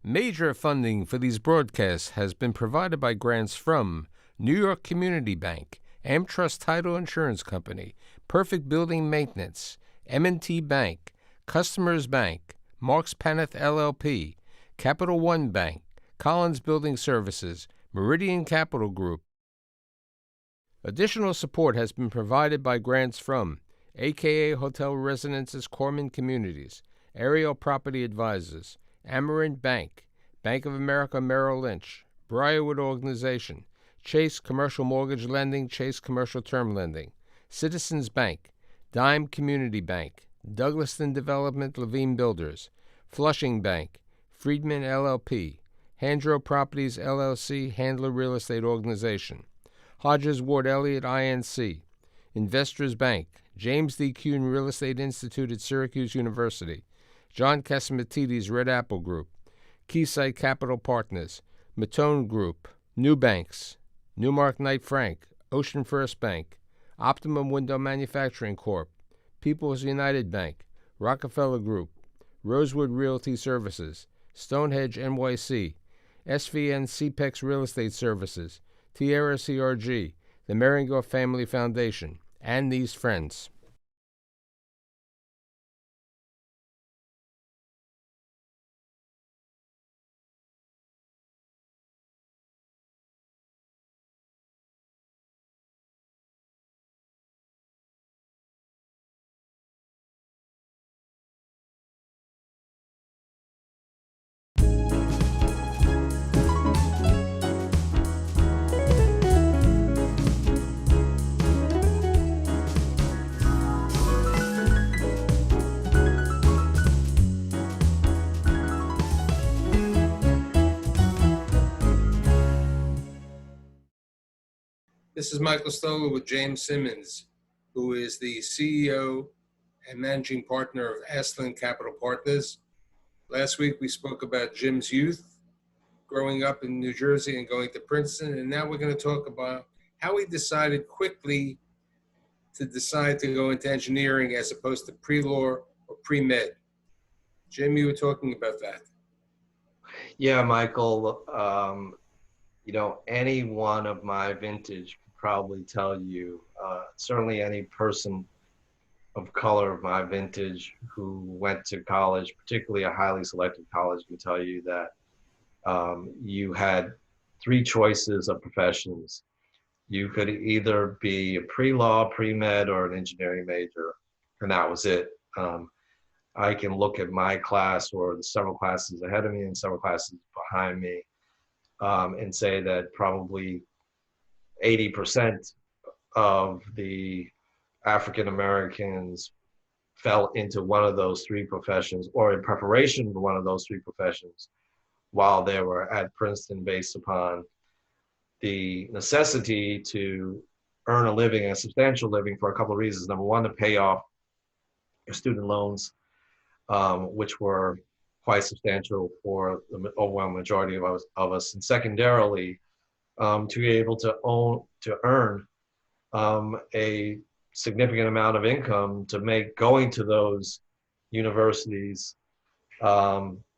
Major funding for these broadcasts has been provided by grants from New York Community Bank, AmTrust Title Insurance Company, Perfect Building Maintenance, M&T Bank, Customers Bank, Marks Paneth LLP, Capital One Bank, Collins Building Services, Meridian Capital Group. Additional support has been provided by grants from AKA Hotel Residences Corman Communities, Ariel Property Advisors, Amerant Bank, Bank of America Merrill Lynch, Briarwood Organization, Chase Commercial Mortgage Lending, Chase Commercial Term Lending, Citizens Bank, Dime Community Bank, Douglaston Development Levine Builders, Flushing Bank, Friedman LLP, Handro Properties LLC, Handler Real Estate Organization, Hodges Ward Elliott INC, Investors Bank, James D. Kuhn Real Estate Institute at Syracuse University, John Casamatides Red Apple Group, Keysight Capital Partners, Matone Group, New Banks, Newmark Knight Frank, Ocean First Bank, Optimum Window Manufacturing Corp., People's United Bank, Rockefeller Group, Rosewood Realty Services, Stonehenge NYC, SVN CPEX Real Estate Services, Tierra CRG, the Meringer Family Foundation, and these friends. This is Michael Stoller with James Simmons, who is the CEO and managing partner of Asland Capital Partners. Last week we spoke about Jim's youth, growing up in New Jersey and going to Princeton, and now we're going to talk about how he decided quickly to decide to go into engineering as opposed to pre-law or pre-med. Jim, you were talking about that. Yeah, Michael, any one of my vintage could probably tell you, certainly any person of color of my vintage who went to college, particularly a highly selective college, can tell you that you had three choices of professions. You could either be a pre-law, pre-med, or an engineering major, and that was it. I can look at my class or the several classes ahead of me and several classes behind me and say that probably 80% of the African Americans fell into one of those three professions or in preparation for one of those three professions while they were at Princeton, based upon the necessity to earn a living, a substantial living, for a couple of reasons. Number one, to pay off your student loans, which were quite substantial for the overwhelming majority of us. And secondarily, to be able to earn a significant amount of income to make going to those universities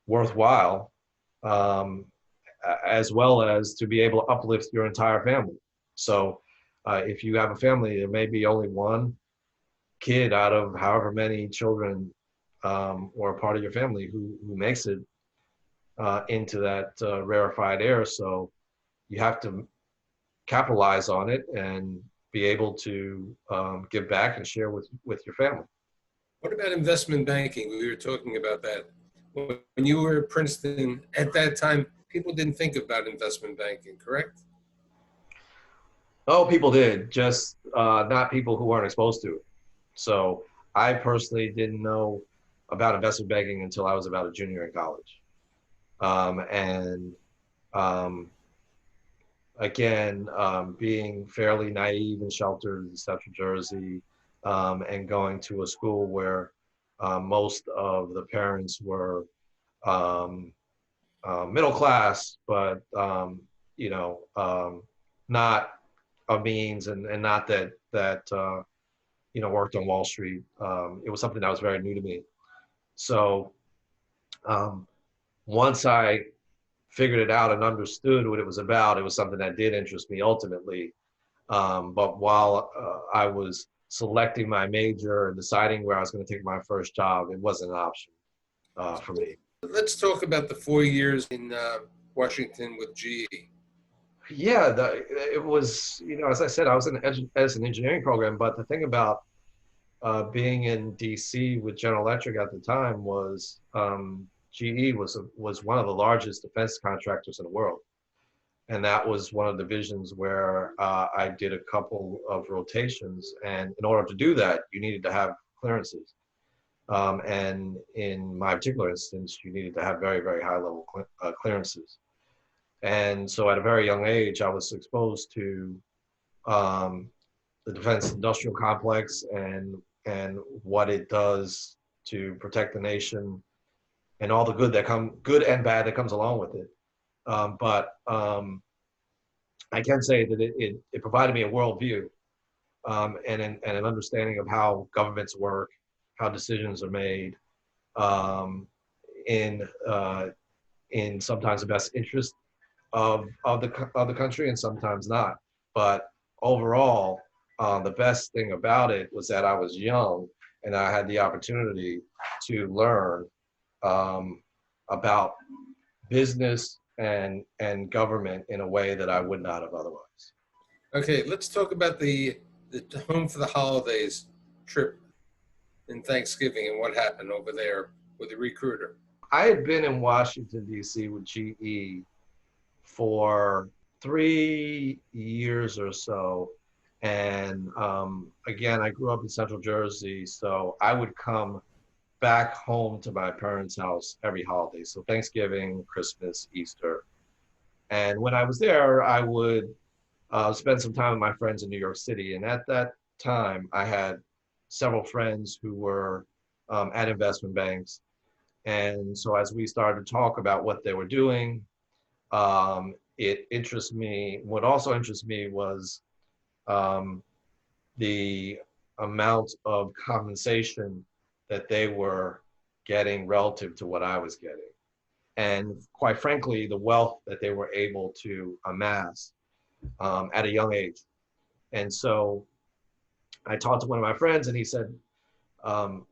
worthwhile, as well as to be able to uplift your entire family. So if you have a family, there may be only one kid out of however many children or a part of your family who makes it into that rarefied air. So you have to capitalize on it and be able to give back and share with your family. What about investment banking? We were talking about that. When you were at Princeton, at that time, people didn't think about investment banking, correct? Oh, people did, just not people who weren't exposed to it. So I personally didn't know about investment banking until I was about a junior in college. Again, being fairly naive and sheltered in Central Jersey, and going to a school where most of the parents were middle class, but not of means, and not that worked on Wall Street. It was something that was very new to me. So once I figured it out and understood what it was about, it was something that did interest me ultimately. But while I was selecting my major and deciding where I was going to take my first job, it wasn't an option for me. Let's talk about the 4 years in Washington with GE. Yeah, it was, as I said, I was in as an engineering program, but the thing about being in DC with General Electric at the time was GE was one of the largest defense contractors in the world. And that was one of the divisions where I did a couple of rotations. And in order to do that, you needed to have clearances. And in my particular instance, you needed to have very, very high level clearances. And so at a very young age, I was exposed to um, the defense industrial complex and what it does to protect the nation and all the good and bad that comes along with it. But I can say that it provided me a worldview and an understanding of how governments work, how decisions are made, um, in in sometimes the best interest of the country and sometimes not. But overall, the best thing about it was that I was young and I had the opportunity to learn um, about business and government in a way that I would not have otherwise. Okay, let's talk about the home for the holidays trip in Thanksgiving and what happened over there with the recruiter. I had been in Washington, D.C. with GE for 3 years or so. And again, I grew up in Central Jersey, so I would come back home to my parents' house every holiday. So Thanksgiving, Christmas, Easter. And when I was there, I would spend some time with my friends in New York City. And at that time, I had several friends who were at investment banks. And so as we started to talk about what they were doing, it interests me. What also interests me was um, the amount of compensation that they were getting relative to what I was getting. And quite frankly, the wealth that they were able to amass at a young age. And so I talked to one of my friends and he said, um,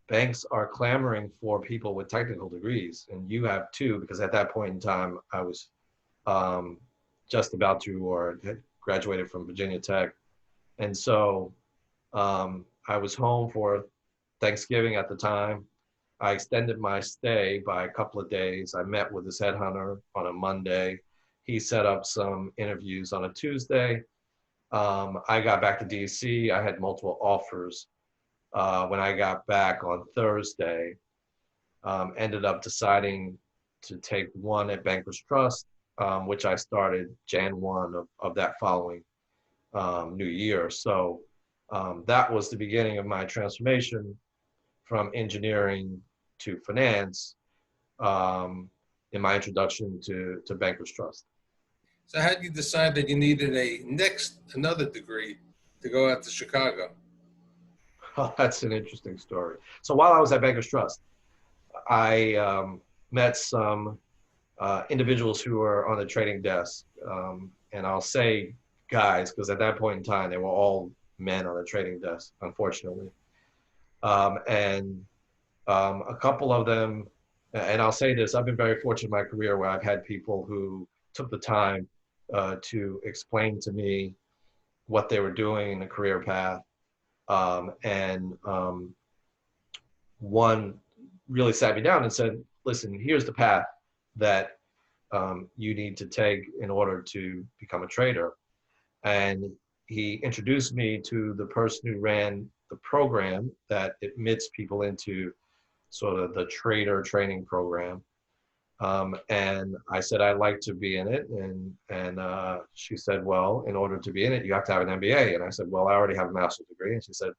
banks are clamoring for people with technical degrees, and you have two, because at that point in time, I was um, just about to or had graduated from Virginia Tech. And so I was home for Thanksgiving at the time. I extended my stay by a couple of days. I met with this headhunter on a Monday. He set up some interviews on a Tuesday. I got back to DC. I had multiple offers. When I got back on Thursday, ended up deciding to take one at Bankers Trust, which I started Jan 1 of that following new year. So that was the beginning of my transformation from engineering to finance um, in my introduction to Bankers Trust. So how did you decide that you needed another degree to go out to Chicago? Oh, that's an interesting story. So while I was at Bankers Trust, I met some individuals who were on the trading desk. And I'll say guys, because at that point in time, they were all men on the trading desk, unfortunately. And a couple of them, and I'll say this, I've been very fortunate in my career where I've had people who took the time to explain to me what they were doing in the career path. And one really sat me down and said, listen, here's the path that you need to take in order to become a trader. And he introduced me to the person who ran the program that admits people into sort of the trader training program. And I said, I'd like to be in it. And she said, well, in order to be in it, you have to have an MBA. And I said, well, I already have a master's degree. And she said,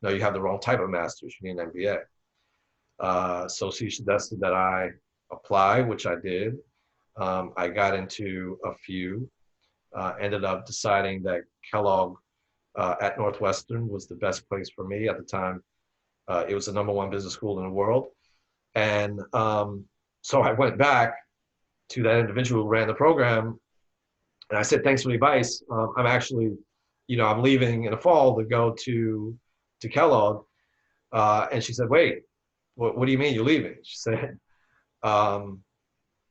no, you have the wrong type of master's. You need an MBA. So she suggested that I apply, which I did. I got into a few, ended up deciding that Kellogg at Northwestern was the best place for me at the time. It was the #1 business school in the world. And So I went back to that individual who ran the program, and I said, thanks for the advice. I'm actually, I'm leaving in the fall to go to Kellogg. And she said, wait, what do you mean you're leaving? She said, um,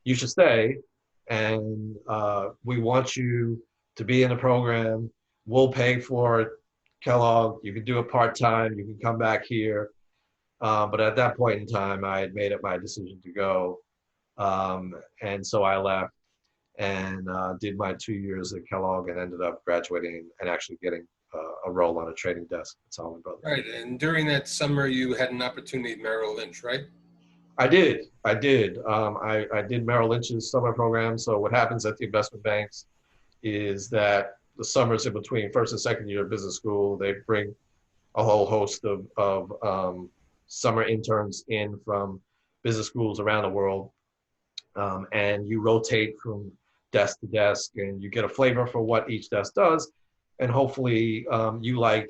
you should stay, and we want you to be in the program. We'll pay for it, Kellogg. You can do it part-time. You can come back here. But at that point in time, I had made up my decision to go. And so I left and did my 2 years at Kellogg and ended up graduating and actually getting a role on a trading desk at Solomon Brothers. Right, and during that summer, you had an opportunity at Merrill Lynch, right? I did. I did. I did Merrill Lynch's summer program. So what happens at the investment banks is that the summers in between first and second year of business school, they bring a whole host of summer interns in from business schools around the world. And you rotate from desk to desk and you get a flavor for what each desk does. And hopefully you like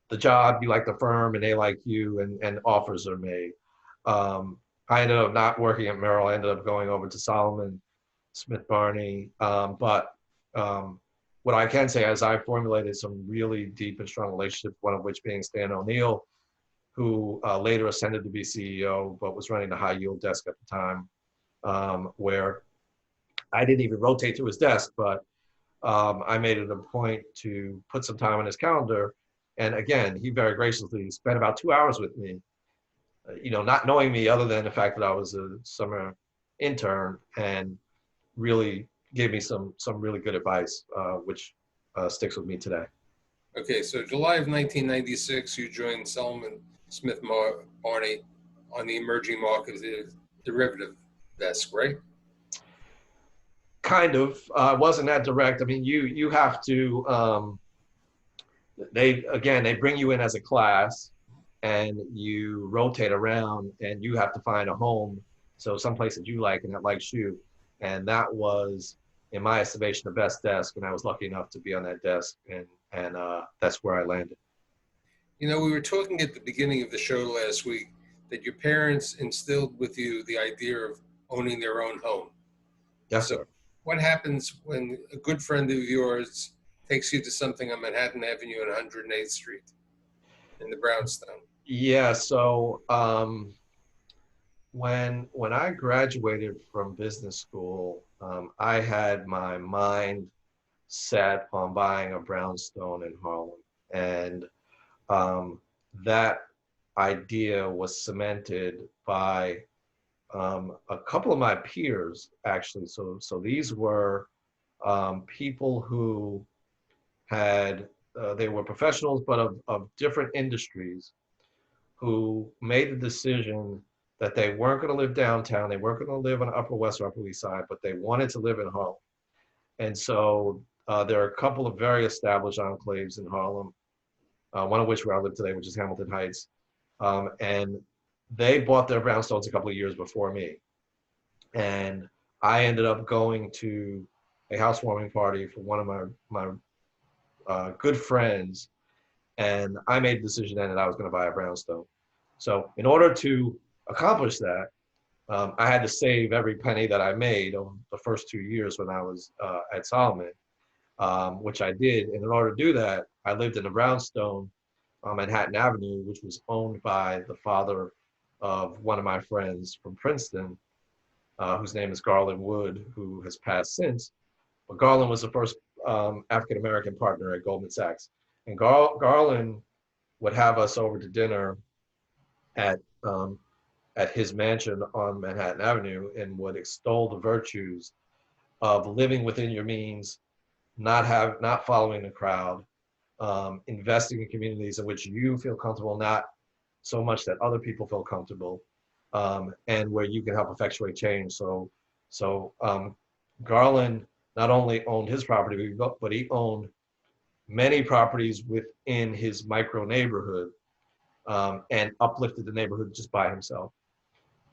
the job, you like the firm, and they like you, and offers are made. I ended up not working at Merrill. I ended up going over to Solomon Smith Barney. But what I can say is I formulated some really deep and strong relationships, one of which being Stan O'Neill, who later ascended to be CEO, but was running the high yield desk at the time, where I didn't even rotate to his desk, but I made it a point to put some time on his calendar. And again, he very graciously spent about 2 hours with me, not knowing me other than the fact that I was a summer intern, and really gave me some really good advice, which sticks with me today. Okay, so July of 1996, you joined Solomon Smith Barney on the emerging market derivative desk, right? Kind of. Wasn't that direct. I mean, you have to, they bring you in as a class and you rotate around and you have to find a home. So someplace that you like and that likes you. And that was, in my estimation, the best desk. And I was lucky enough to be on that desk, and that's where I landed. We were talking at the beginning of the show last week that your parents instilled with you the idea of owning their own home. Yes, so sir. What happens when a good friend of yours takes you to something on Manhattan Avenue and 108th Street in the brownstone? Yeah, so when I graduated from business school, I had my mind set on buying a brownstone in Harlem, and that idea was cemented by a couple of my peers, actually. So these were people who had they were professionals, but of different industries, who made the decision that they weren't going to live downtown, they weren't going to live on the Upper West or Upper East Side, but they wanted to live in Harlem. And so there are a couple of very established enclaves in Harlem, one of which where I live today, which is Hamilton Heights. And they bought their brownstones a couple of years before me. And I ended up going to a housewarming party for one of my good friends. And I made the decision then that I was going to buy a brownstone. So in order to accomplish that, I had to save every penny that I made over the first 2 years when I was at Solomon, which I did. And in order to do that, I lived in a brownstone on Manhattan Avenue, which was owned by the father of one of my friends from Princeton, whose name is Garland Wood, who has passed since. But Garland was the first African-American partner at Goldman Sachs. And Garland would have us over to dinner at his mansion on Manhattan Avenue, and would extol the virtues of living within your means, not following the crowd, investing in communities in which you feel comfortable, not so much that other people feel comfortable, and where you can help effectuate change. So Garland not only owned his property, but he owned many properties within his micro neighborhood, and uplifted the neighborhood just by himself.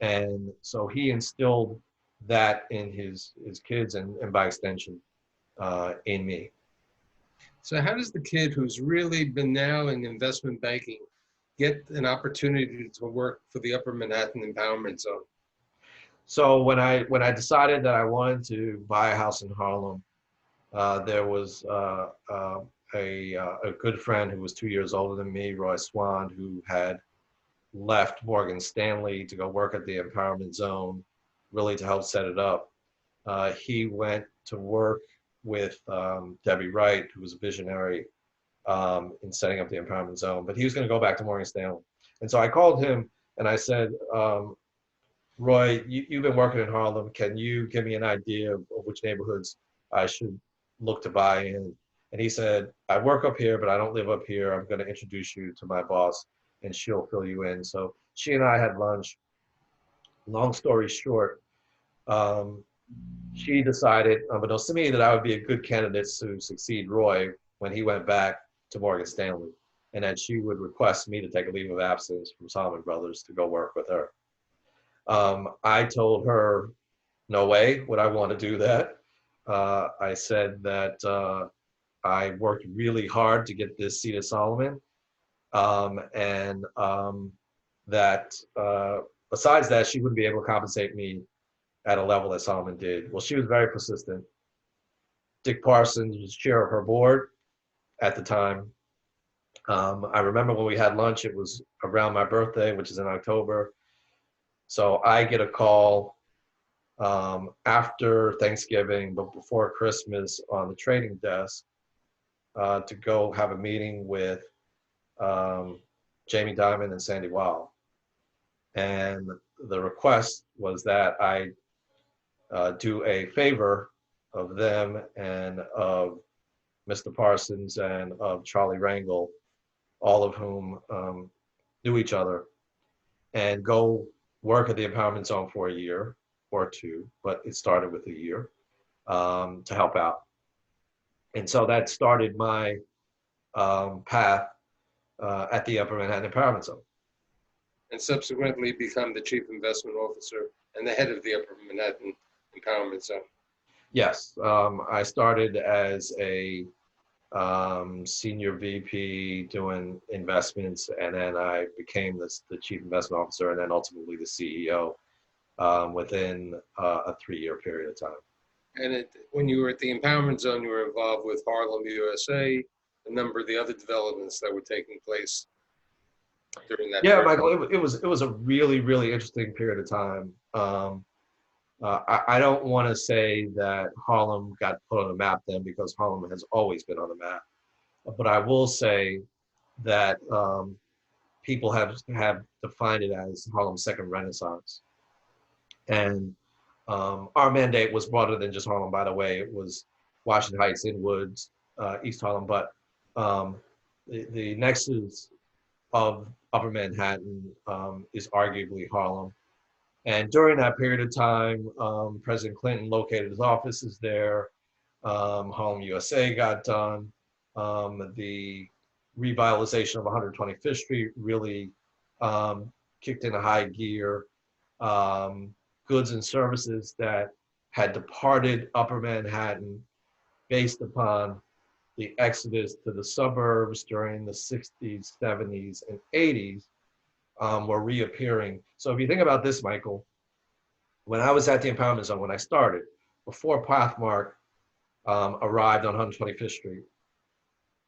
And so he instilled that in his kids, and by extension in me. So how does the kid who's really been now in investment banking get an opportunity to work for the Upper Manhattan Empowerment Zone? So when I decided that I wanted to buy a house in Harlem, there was a good friend who was 2 years older than me, Roy Swan, who had left Morgan Stanley to go work at the Empowerment Zone, really to help set it up. He went to work with Debbie Wright, who was a visionary in setting up the Empowerment Zone, but he was going to go back to Morgan Stanley. And so I called him and I said, Roy, you've been working in Harlem. Can you give me an idea of which neighborhoods I should look to buy in? And he said, I work up here, but I don't live up here. I'm going to introduce you to my boss and she'll fill you in. So she and I had lunch. Long story short, um, she decided, unbeknownst to me, that I would be a good candidate to succeed Roy when he went back to Morgan Stanley, and that she would request me to take a leave of absence from Salomon Brothers to go work with her. I told her, no way would I want to do that. I said that I worked really hard to get this seat at Solomon, and that besides that, she wouldn't be able to compensate me at a level that Solomon did. Well, she was very persistent. Dick Parsons was chair of her board at the time. I remember when we had lunch, it was around my birthday, which is in October. So I get a call after Thanksgiving, but before Christmas on the trading desk to go have a meeting with Jamie Dimon and Sandy Weil. And the request was that I do a favor of them and of Mr. Parsons and of Charlie Rangel, all of whom knew each other, and go work at the Empowerment Zone for a year or two, but it started with a year to help out. And so that started my path at the Upper Manhattan Empowerment Zone. And subsequently become the chief investment officer and the head of the Upper Manhattan Empowerment Zone. Yes, I started as a senior VP doing investments, and then I became the chief investment officer, and then ultimately the CEO within a 3-year period of time. And when you were at the Empowerment Zone, you were involved with Harlem USA, a number of the other developments that were taking place during that. Yeah, period. Michael, it was a really interesting period of time. I don't want to say that Harlem got put on the map then, because Harlem has always been on the map. But I will say that people have defined it as Harlem's second renaissance. And our mandate was broader than just Harlem, by the way. It was Washington Heights, Inwoods, East Harlem. But the nexus of Upper Manhattan is arguably Harlem. And during that period of time, President Clinton located his offices there. Harlem USA got done. The revitalization of 125th Street really kicked into high gear. Goods and services that had departed Upper Manhattan based upon the exodus to the suburbs during the 60s, 70s, and 80s were reappearing. So if you think about this, Michael, when I was at the Empowerment Zone, when I started, before Pathmark arrived on 125th Street,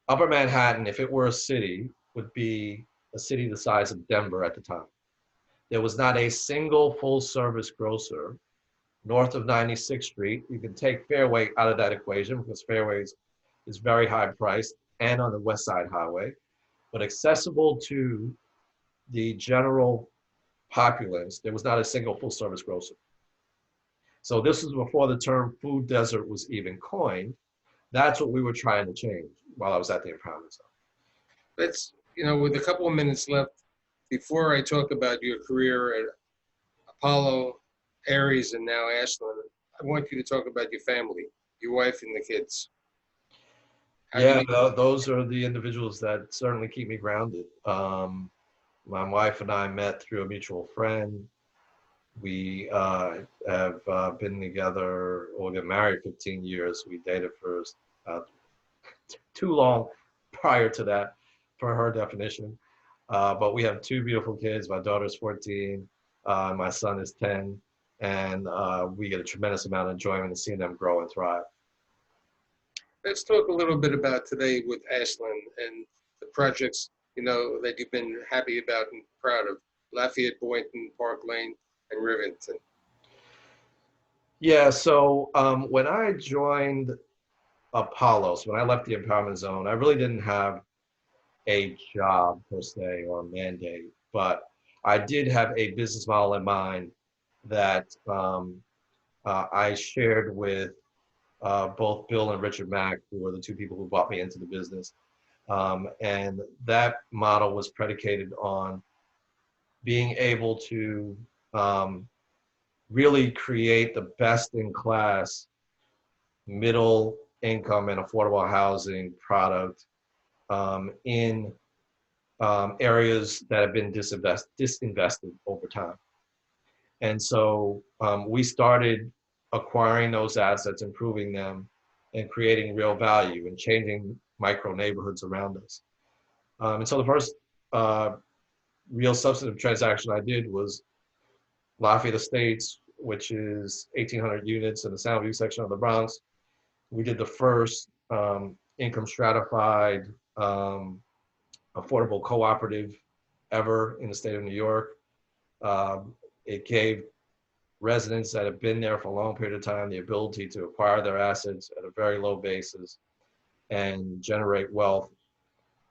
Upper Manhattan, if it were a city, would be a city the size of Denver at the time. There was not a single full-service grocer north of 96th Street. You can take Fairway out of that equation because Fairway is very high priced and on the West Side Highway, but accessible to the general populace, there was not a single full-service grocer. So this was before the term food desert was even coined. That's what we were trying to change while I was at the Empowerment Zone. Let's, with a couple of minutes left, before I talk about your career at Apollo, Aries, and now Asland, I want you to talk about your family, your wife and the kids. Those are the individuals that certainly keep me grounded. My wife and I met through a mutual friend. We have been together, or been married 15 years. We dated for too long prior to that, for her definition. But we have 2 beautiful kids. My daughter's 14, my son is 10, and we get a tremendous amount of enjoyment in seeing them grow and thrive. Let's talk a little bit about today with Asland and the projects, that you've been happy about and proud of. Lafayette, Boynton, Park Lane, and Rivington. Yeah, so when I joined Apollos, when I left the empowerment zone, I really didn't have a job per se or a mandate, but I did have a business model in mind that I shared with both Bill and Richard Mack, who were the two people who brought me into the business. And that model was predicated on being able to really create the best in class middle income and affordable housing product in areas that have been disinvested over time. And so we started acquiring those assets, improving them, and creating real value and changing micro neighborhoods around us. And so the first real substantive transaction I did was Lafayette Estates, which is 1,800 units in the Soundview section of the Bronx. We did the first income stratified affordable cooperative ever in the state of New York. It gave residents that have been there for a long period of time the ability to acquire their assets at a very low basis and generate wealth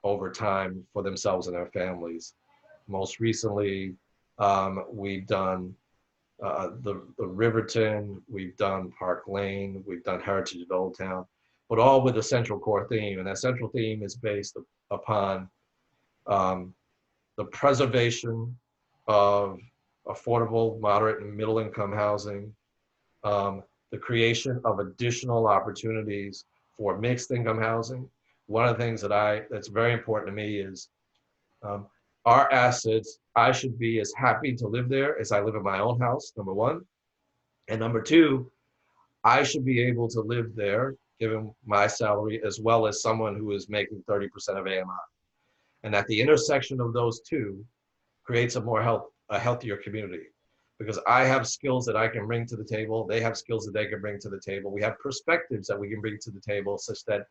over time for themselves and their families. Most recently, we've done the Riverton, we've done Park Lane, we've done Heritage of Old Town, but all with a central core theme. And that central theme is based upon the preservation of affordable, moderate, and middle income housing, the creation of additional opportunities for mixed income housing. One of the things that's very important to me is our assets, I should be as happy to live there as I live in my own house, number one. And number two, I should be able to live there, given my salary, as well as someone who is making 30% of AMI. And at the intersection of those two creates a healthier community. Because I have skills that I can bring to the table, they have skills that they can bring to the table. We have perspectives that we can bring to the table such that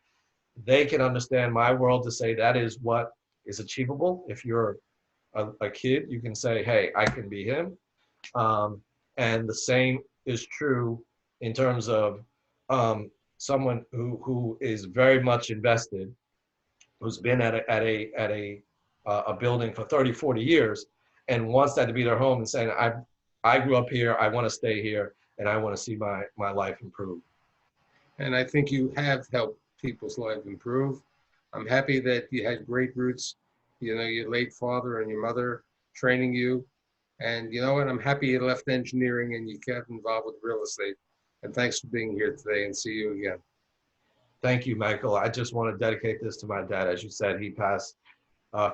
they can understand my world to say that is what is achievable. If you're a kid, you can say, hey, I can be him. And the same is true in terms of someone who is very much invested, who's been at a building for 30, 40 years and wants that to be their home and saying, I grew up here, I want to stay here, and I want to see my life improve. And I think you have helped people's lives improve. I'm happy that you had great roots, your late father and your mother training you. And you know what, I'm happy you left engineering and you got involved with real estate. And thanks for being here today, and see you again. Thank you, Michael. I just want to dedicate this to my dad. As you said, he passed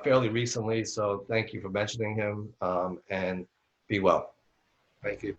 fairly recently, so thank you for mentioning him, and be well. Thank you.